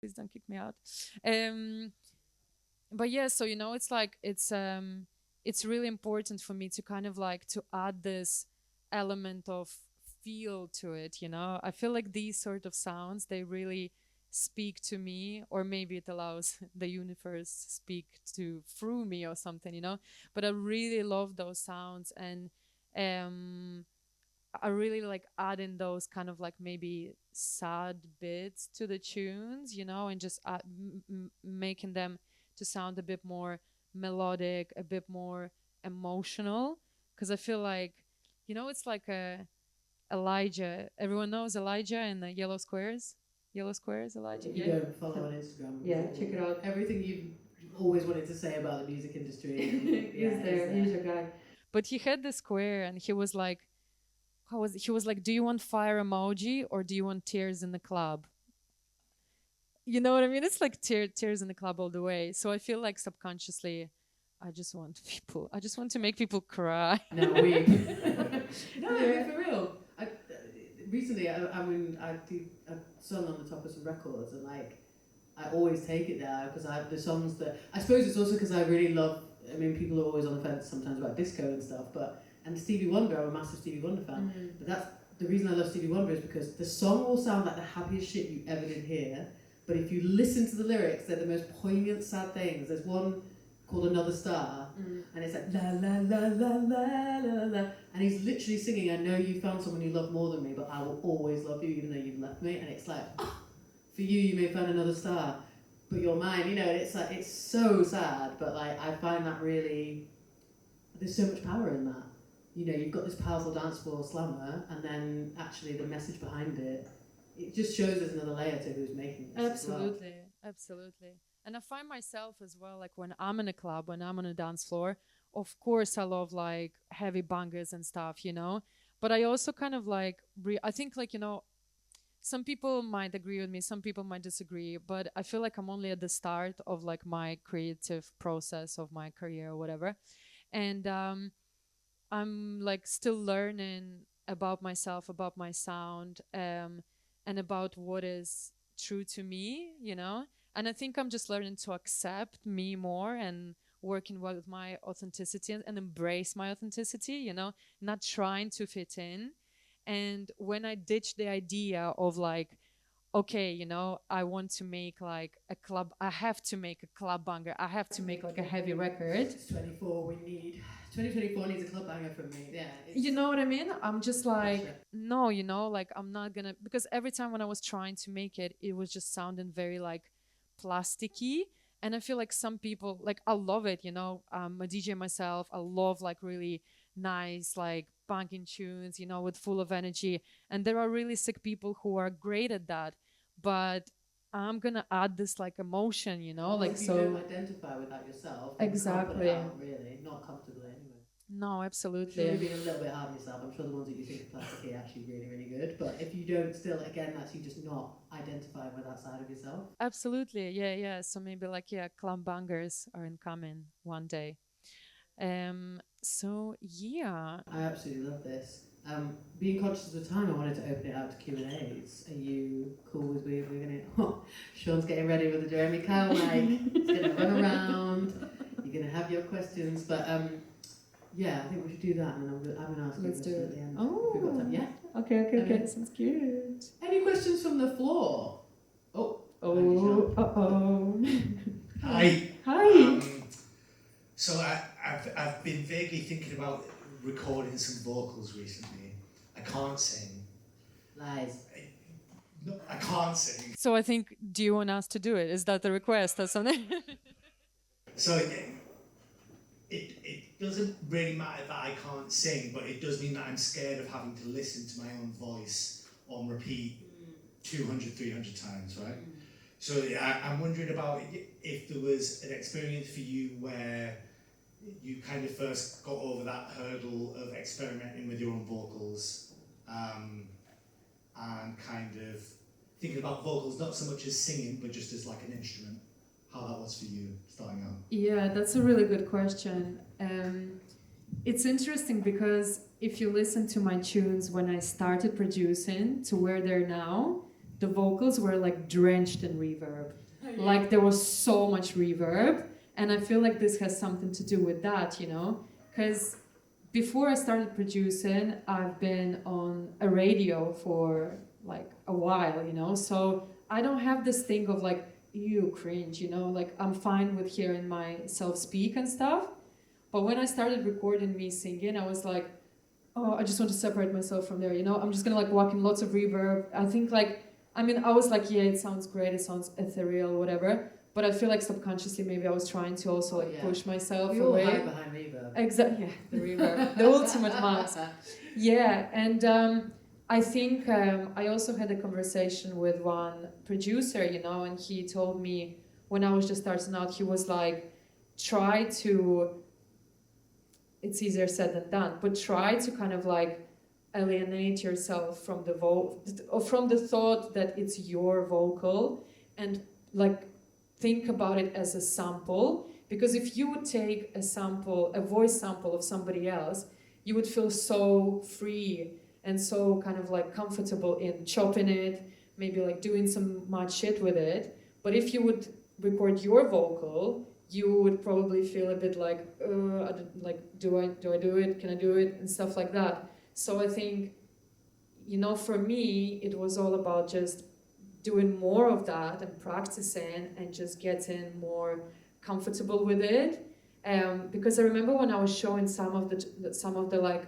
Please don't kick me out. But yeah, so you know, it's like it's really important for me to kind of like to add this element of feel to it. You know, I feel like these sort of sounds, they really speak to me, or maybe it allows the universe to speak to through me or something, you know. But I really love those sounds, and I really like adding those kind of like maybe sad bits to the tunes, you know, and just making them to sound a bit more melodic, a bit more emotional. Because I feel like, you know, it's like Elijah. Everyone knows Elijah and the Yellow Squares. Yellow Squares, Elijah. If you don't follow on Instagram, Yeah, check it out. Everything you've always wanted to say about the music industry. He's there. He's your guy. But he had the square, and he was like, he was like, do you want fire emoji or do you want tears in the club? You know what I mean? It's like tears in the club all the way. So I feel like subconsciously, I just want to make people cry. No, we. No, for real. Recently, I mean, I do a song on the top of some records, and like, I always take it there because I have the songs that. I suppose it's also because I really love. I mean, people are always on the fence sometimes about disco and stuff, and Stevie Wonder, I'm a massive Stevie Wonder fan. Mm. But that's the reason I love Stevie Wonder is because the song will sound like the happiest shit you ever did hear, but if you listen to the lyrics, they're the most poignant, sad things. There's one called Another Star, and it's like la la la la la la la, and he's literally singing, I know you found someone you love more than me, but I will always love you even though you've left me, and it's like, for you may find another star, but you're mine, you know, and it's like, it's so sad, but like, I find that really, there's so much power in that. You know, you've got this powerful dance floor slammer, and then actually the message behind it, it just shows there's another layer to who's making this. Absolutely, absolutely. And I find myself as well, like when I'm in a club, when I'm on a dance floor, of course I love like heavy bangers and stuff, you know, but I also kind of like, I think like, you know, some people might agree with me, some people might disagree, but I feel like I'm only at the start of like my creative process of my career or whatever. And I'm like still learning about myself, about my sound, and about what is true to me, you know? And I think I'm just learning to accept me more and working well with my authenticity and embrace my authenticity, you know, not trying to fit in. And when I ditched the idea of like, okay, you know, I want to make like a club, I have to make a club banger, I have to make like a heavy record. It's 2024 needs a club banger from me, yeah. You know what I mean? I'm just like, no, you know, like I'm not gonna, because every time when I was trying to make it, it was just sounding very like plasticky. And I feel like some people, like I love it, you know, I'm a DJ myself, I love like really nice, like banging tunes, you know, with full of energy. And there are really sick people who are great at that. But I'm gonna add this like emotion, you know, like if you so. don't identify with that yourself, Exactly. You can't put it out, really, not comfortably anyway. No, I'm absolutely. sure you're being a little bit hard on yourself. I'm sure the ones that you think are plastic are actually really, really good. But if you don't still, again, that's you just not identifying with that side of yourself. Absolutely, yeah, yeah. So maybe like, yeah, club bangers are incoming one day. So yeah. I absolutely love this. Being conscious of the time, I wanted to open it out to Q&As. Are you cool with we're gonna? Oh, Sean's getting ready with the Jeremy Kyle mic. He's gonna run around. You're gonna have your questions, but yeah, I think we should do that, and then I'm gonna ask Let's you a do question it. at the end. Oh. If we've got time. Yeah. Okay. Sounds good. Any questions from the floor? Oh. Oh. Uh-oh. Hi. Hi. So I've been vaguely thinking about recording some vocals recently. I can't sing. Lies. No, I can't sing. So I think, do you want us to do it? Is that the request or something? So it doesn't really matter that I can't sing, but it does mean that I'm scared of having to listen to my own voice on repeat 200, 300 times, right? So I'm wondering about if there was an experience for you where you kind of first got over that hurdle of experimenting with your own vocals, and kind of thinking about vocals not so much as singing, but just as like an instrument. How that was for you starting out? Yeah, that's a really good question. It's interesting because if you listen to my tunes when I started producing to where they're now, the vocals were like drenched in reverb. Like there was so much reverb. And I feel like this has something to do with that, you know? Because before I started producing, I've been on a radio for like a while, you know? So I don't have this thing of like, you cringe, you know? Like I'm fine with hearing myself speak and stuff. But when I started recording me singing, I was like, oh, I just want to separate myself from there, you know? I'm just gonna like walk in lots of reverb. I think like, I mean, I was like, yeah, it sounds great, it sounds ethereal, whatever. But I feel like subconsciously maybe I was trying to also like push myself we all away. hide behind reverb. Exactly, yeah, the reverb, the ultimate mask. Yeah, and I think I also had a conversation with one producer, you know, and he told me when I was just starting out, he was like, try to, it's easier said than done, but try to kind of like alienate yourself from from the thought that it's your vocal, and like think about it as a sample, because if you would take a sample, a voice sample of somebody else, you would feel so free and so kind of like comfortable in chopping it, maybe like doing some mad shit with it. But if you would record your vocal, you would probably feel a bit like, do I do it? Can I do it? And stuff like that. So I think, you know, for me, it was all about just doing more of that and practicing and just getting more comfortable with it. Because I remember when I was showing some of the like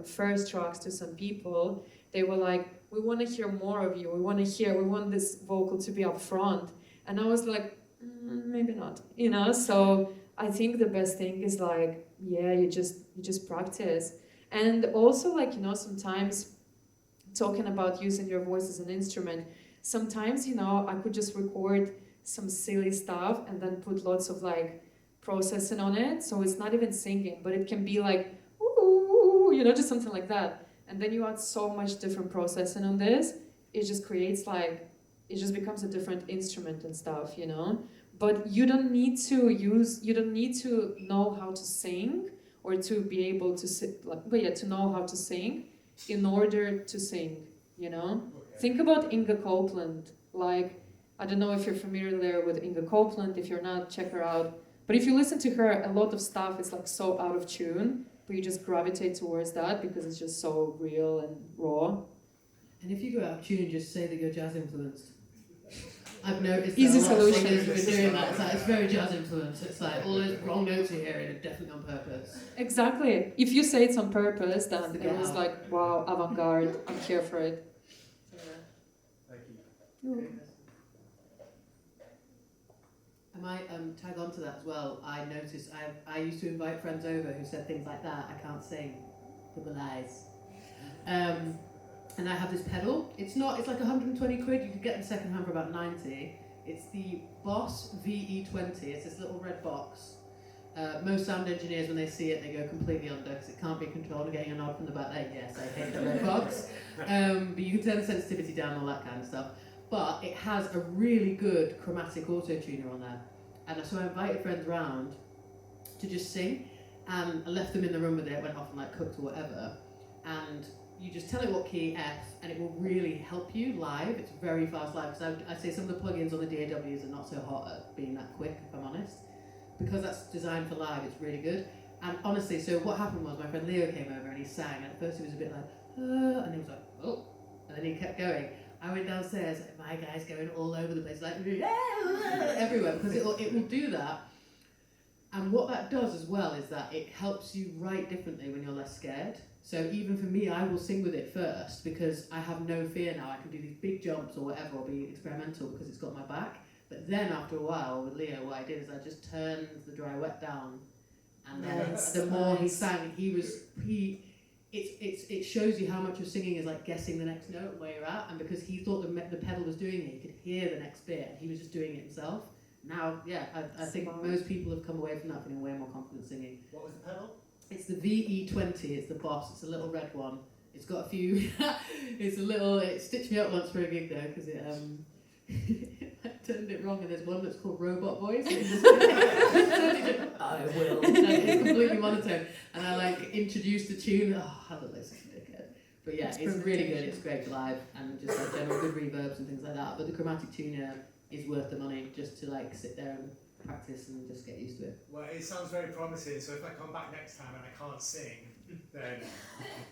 first tracks to some people, they were like, we want to hear more of you, we want this vocal to be up front, and I was like, maybe not, you know. So I think the best thing is like, yeah, you just practice. And also, like, you know, sometimes talking about using your voice as an instrument, sometimes, you know, I could just record some silly stuff and then put lots of like processing on it, so it's not even singing, but it can be like, ooh, you know, just something like that. And then you add so much different processing on this, it just creates like, it just becomes a different instrument and stuff, you know. But you don't need to know how to sing or to be able to to know how to sing in order to sing, you know. Okay. Think about Inga Copeland. Like, I don't know if you're familiar with Inga Copeland. If you're not, check her out. But if you listen to her, a lot of stuff is like so out of tune, but you just gravitate towards that because it's just so real and raw. And if you go out of tune, just say that you're jazz influenced. I've noticed Easy that a lot of solution. singers have been doing that. It's like, it's very jazz influenced. It's like all those wrong notes you're hearing are definitely on purpose. Exactly. If you say it's on purpose, then It's the it was get out. like, wow, avant-garde. I'm here for it. Thank you. I might tag on to that as well. I noticed I used to invite friends over who said things like that. I can't sing. Double lies. And I have this pedal. It's like 120 quid. You could get them second hand for about 90. It's the Boss VE20. It's this little red box. Most sound engineers, when they see it, they go completely under because it can't be controlled. I'm getting a nod from the back there. Yes, I hate the red box. But you can turn the sensitivity down, all that kind of stuff. But it has a really good chromatic auto-tuner on there. And so I invited friends round to just sing, and I left them in the room with it, went off and like cooked or whatever. And you just tell it what key, F, and it will really help you live. It's very fast live, because I'd say some of the plugins on the DAWs are not so hot at being that quick, if I'm honest. Because that's designed for live, it's really good. And honestly, so what happened was my friend Leo came over and he sang, and at first he was a bit like, and he was like, oh, and then he kept going. I went downstairs, and my guy's going all over the place, like, everywhere, because it will do that. And what that does as well is that it helps you write differently when you're less scared. So even for me, I will sing with it first, because I have no fear now. I can do these big jumps or whatever, or be experimental because it's got my back. But then after a while, with Leo, what I did is I just turned the dry wet down. And then the more he sang, it shows you how much of singing is like guessing the next note and where you're at. And because he thought the pedal was doing it, he could hear the next bit, and he was just doing it himself. Now, yeah, I think most people have come away from that feeling way more confident singing. What was the pedal? It's the VE20, it's the Boss, it's a little red one. It's got a few, it stitched me up once for a gig though, because it, I turned it wrong, and there's one that's called Robot Voice. I will. It's completely monotone. And I like introduced the tune, I look like such a dickhead. But yeah, it's really good, it's great live, and just like general good reverbs and things like that. But the chromatic tuner is worth the money just to like sit there and practice and just get used to it. Well, it sounds very promising, so if I come back next time and I can't sing, then...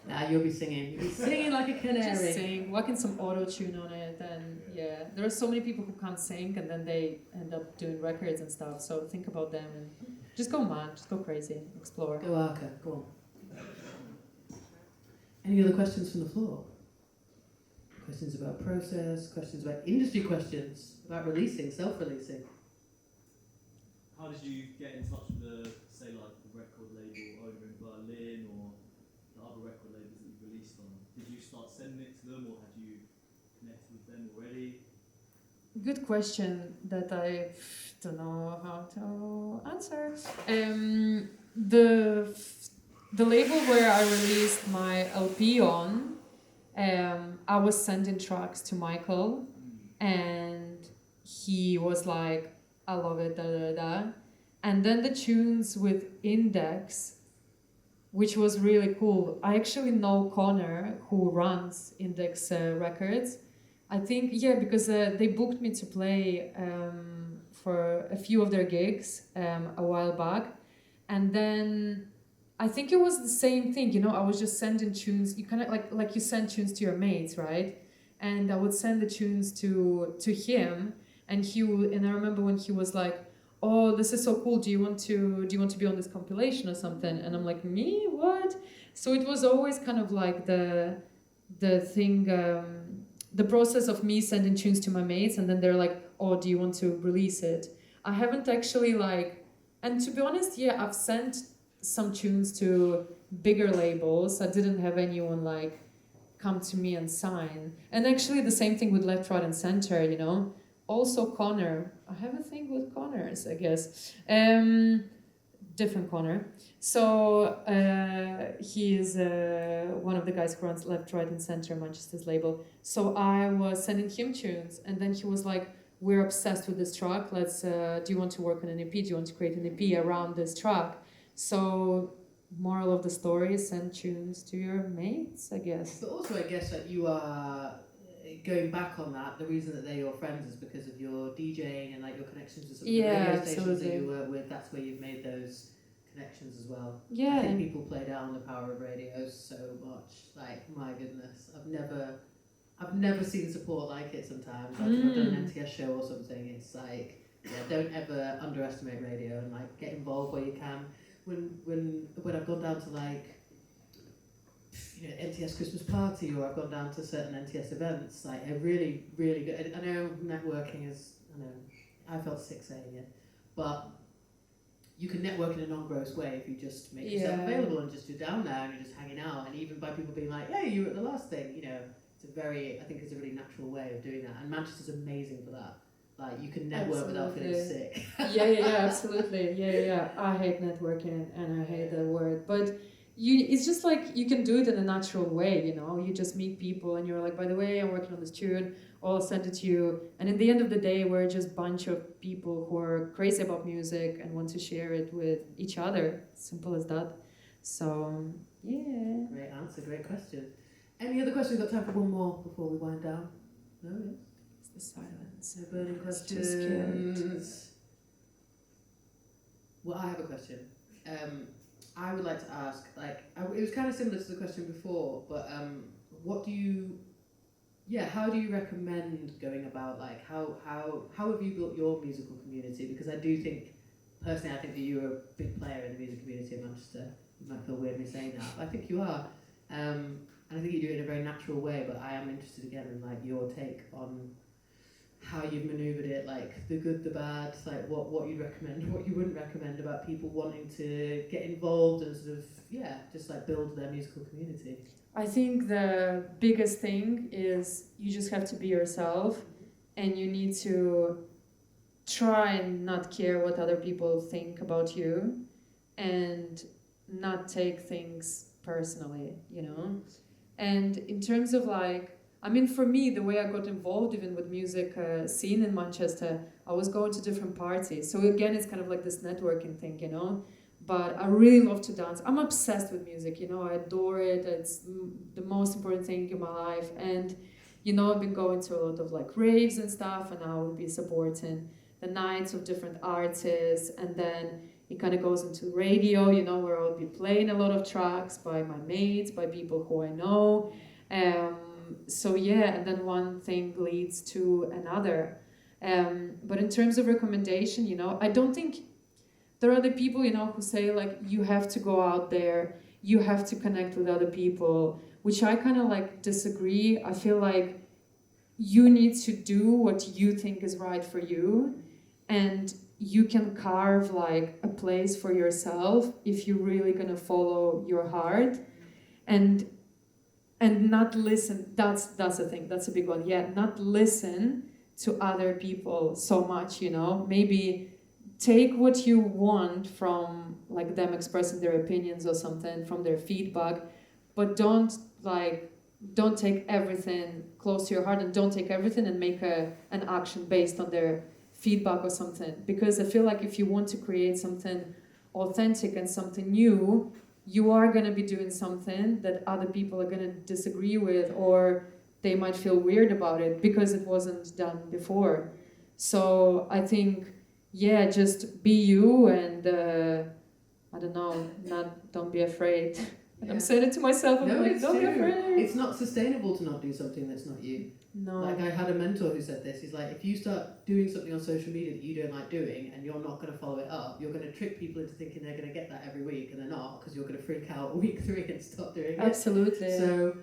Nah, you'll be singing. You'll be singing like a canary. Just sing, working some auto-tune on it, and yeah. There are so many people who can't sing, and then they end up doing records and stuff, so think about them and just go mad, just go crazy, explore. Go Arca, go on. Any other questions from the floor? Questions about process, questions about industry questions, about releasing, self-releasing. How did you get in touch with the, say, like the record label over in Berlin or the other record labels that you released on? Did you start sending it to them, or had you connected with them already? Good question that I don't know how to answer. The label where I released my LP on, I was sending tracks to Michael, and he was like, I love it, da da da. And then the tunes with Index, which was really cool. I actually know Connor, who runs Index Records. I think, yeah, because they booked me to play for a few of their gigs a while back. And then I think it was the same thing, you know, I was just sending tunes. You kind of like you send tunes to your mates, right? And I would send the tunes to him. And I remember when he was like, oh, this is so cool, do you want to be on this compilation or something? And I'm like, me, what? So it was always kind of like the thing, the process of me sending tunes to my mates, and then they're like, oh, do you want to release it? I haven't actually like, and to be honest, yeah, I've sent some tunes to bigger labels. I didn't have anyone like come to me and sign. And actually the same thing with Left, Right and Center, you know. Also Connor, I have a thing with Connors, I guess. Different Connor. So he is one of the guys who runs Left, Right and Center, Manchester's label. So I was sending him tunes, and then he was like, we're obsessed with this track, let's, do you want to work on an EP? Do you want to create an EP around this track? So moral of the story, send tunes to your mates, I guess. But also, I guess that you are going back on that. The reason that they're your friends is because of your DJing and like your connections to some of the radio stations that you work with. That's where you've made those connections as well. Yeah. I think people play down the power of radio so much. Like, my goodness, I've never seen support like it. Sometimes, like if I've done an NTS show or something, it's like, yeah, don't ever underestimate radio and like get involved where you can. When I've gone down to like, you know, NTS Christmas party, or I've gone down to certain NTS events, like a really, really good. I know networking is, I felt sick saying it, but you can network in a non-gross way if you just make yourself available and just you're down there and you're just hanging out, and even by people being like, hey, you were at the last thing, you know, I think it's a really natural way of doing that, and Manchester's amazing for that. Like, you can network without feeling sick. yeah, absolutely. Yeah. I hate networking and I hate that word. But it's just like you can do it in a natural way, you know. You just meet people and you're like, by the way, I'm working on this tune, I'll send it to you. And in the end of the day, we're just a bunch of people who are crazy about music and want to share it with each other. Simple as that. So, yeah. Great answer, great question. Any other questions? We've got time for one more before we wind down. No, yes. The silence. No burning It's too questions. Well, I have a question. I would like to ask, like, it was kind of similar to the question before, but how do you recommend going about, like, how have you built your musical community? Because I do think, personally, I think that you're a big player in the music community in Manchester. You might feel weird me saying that, but I think you are. And I think you do it in a very natural way, but I am interested again in, like, your take on how you've manoeuvred it, like the good, the bad, like what you'd recommend, what you wouldn't recommend about people wanting to get involved and sort of, just like build their musical community. I think the biggest thing is you just have to be yourself, and you need to try and not care what other people think about you and not take things personally, you know? And in terms of like, I mean, for me, the way I got involved even with music scene in Manchester, I was going to different parties. So again, it's kind of like this networking thing, you know? But I really love to dance. I'm obsessed with music, you know? I adore it. It's the most important thing in my life. And, you know, I've been going to a lot of like raves and stuff, and I will be supporting the nights of different artists. And then it kind of goes into radio, you know, where I'll be playing a lot of tracks by my mates, by people who I know. So yeah, and then one thing leads to another. But in terms of recommendation, you know, I don't think there are the people, you know, who say like, you have to go out there, you have to connect with other people, which I kind of like disagree. I feel like you need to do what you think is right for you, and you can carve like a place for yourself if you're really gonna follow your heart and not listen. That's the thing, that's a big one. Yeah, not listen to other people so much, you know. Maybe take what you want from like them expressing their opinions or something, from their feedback, but don't take everything close to your heart, and don't take everything and make an action based on their feedback or something. Because I feel like if you want to create something authentic and something new, you are going to be doing something that other people are going to disagree with, or they might feel weird about it because it wasn't done before. So I think, yeah, just be you, and I don't know, don't be afraid And I'm saying it to myself, I'm No, like, it's don't be true. afraid. It's not sustainable to not do something that's not you. No. Like, I had a mentor who said this. He's like, if you start doing something on social media that you don't like doing and you're not going to follow it up, you're going to trick people into thinking they're going to get that every week, and they're not, because you're going to freak out week 3 and stop doing it. Absolutely. So,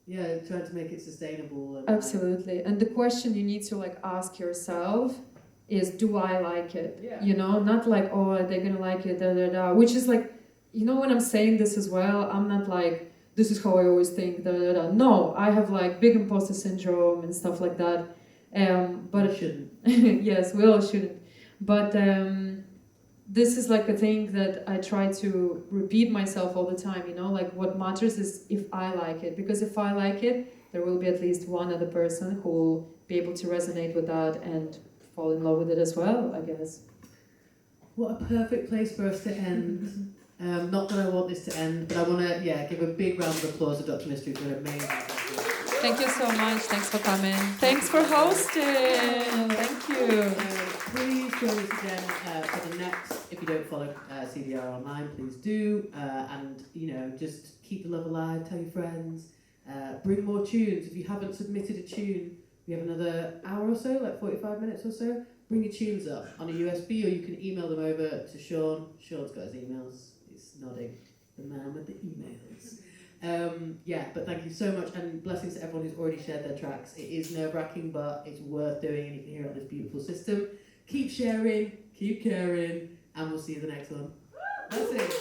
yeah, trying to make it sustainable. And Absolutely. And the question you need to like ask yourself is, do I like it? Yeah. You know, not like, oh, they're going to like it, da da da. Which is like, you know, when I'm saying this as well, I'm not like, this is how I always think, da da da. No, I have like big imposter syndrome and stuff like that. But you shouldn't. yes, we all shouldn't. But this is like a thing that I try to repeat myself all the time, you know, like what matters is if I like it. Because if I like it, there will be at least one other person who will be able to resonate with that and fall in love with it as well, I guess. What a perfect place for us to end. Not that I want this to end, but I want to, give a big round of applause to Dr. Mystery for an amazing session. Thank you so much. Thanks for coming. Thanks for hosting. Thank you. Please join us again for the next. If you don't follow CDR online, please do. And, just keep the love alive, tell your friends. Bring more tunes. If you haven't submitted a tune, we have another hour or so, like 45 minutes or so. Bring your tunes up on a USB, or you can email them over to Sean. Sean's got his emails. He's nodding. The man with the emails. But thank you so much, and blessings to everyone who's already shared their tracks. It is nerve-wracking, but it's worth doing, and you can hear it on this beautiful system. Keep sharing, keep caring, and we'll see you in the next one. Blessings.